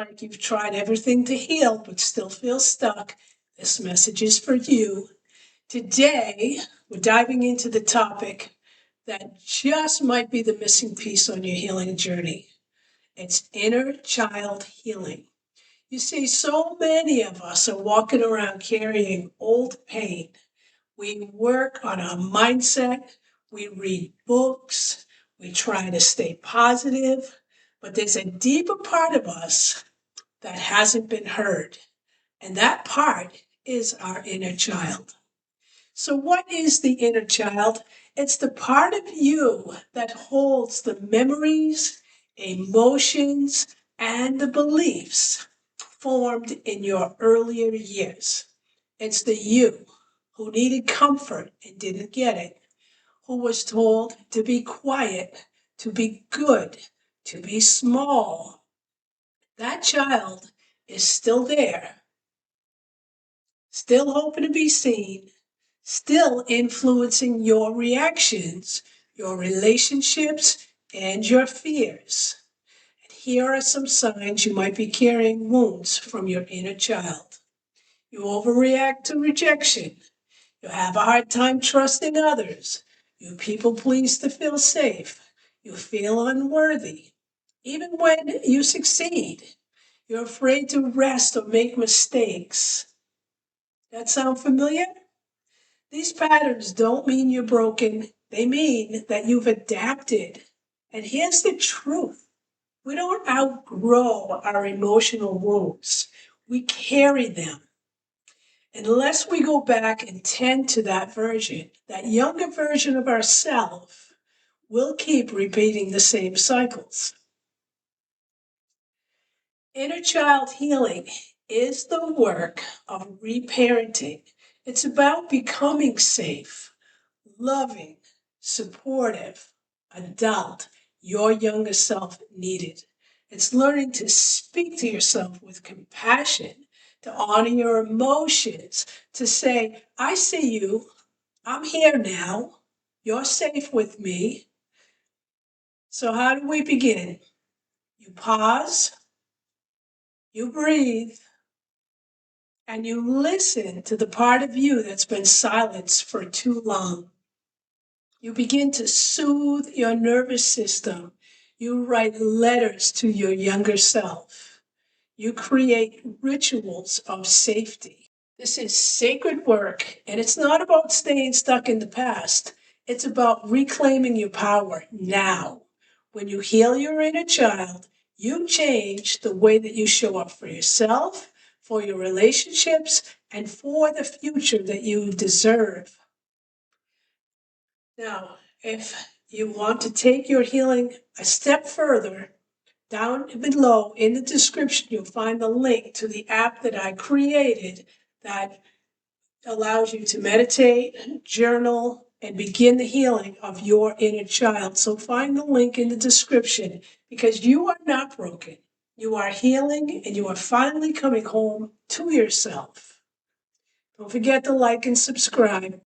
like you've tried everything to heal but still feel stuck, this message is for you. Today, we're diving into the topic that just might be the missing piece on your healing journey. It's inner child healing. You see, so many of us are walking around carrying old pain. We work on our mindset, we read books, we try to stay positive, but there's a deeper part of us that hasn't been heard. And that part is our inner child. So, what is the inner child? It's the part of you that holds the memories, emotions, and the beliefs formed in your earlier years. It's the you who needed comfort and didn't get it, who was told to be quiet, to be good, to be small. That child is still there, still hoping to be seen, still influencing your reactions, your relationships, and your fears. And here are some signs you might be carrying wounds from your inner child. You overreact to rejection. You have a hard time trusting others. You people please to feel safe. You feel unworthy. Even when you succeed, you're afraid to rest or make mistakes. That sound familiar? These patterns don't mean you're broken. They mean that you've adapted. And here's the truth. We don't outgrow our emotional wounds. We carry them. Unless we go back and tend to that version, that younger version of ourselves, we'll keep repeating the same cycles. Inner child healing is the work of reparenting. It's about becoming safe, loving, supportive, adult your younger self needed. It's learning to speak to yourself with compassion, to honor your emotions, to say, I see you, I'm here now, you're safe with me. So, how do we begin? You pause, you breathe, and you listen to the part of you that's been silenced for too long. You begin to soothe your nervous system. You write letters to your younger self. You create rituals of safety. This is sacred work, and it's not about staying stuck in the past. It's about reclaiming your power now. When you heal your inner child, you change the way that you show up for yourself, for your relationships, and for the future that you deserve. Now, if you want to take your healing a step further, down below in the description, you'll find the link to the app that I created that allows you to meditate, journal, and begin the healing of your inner child. So find the link in the description because you are not broken. You are healing and you are finally coming home to yourself. Don't forget to like and subscribe.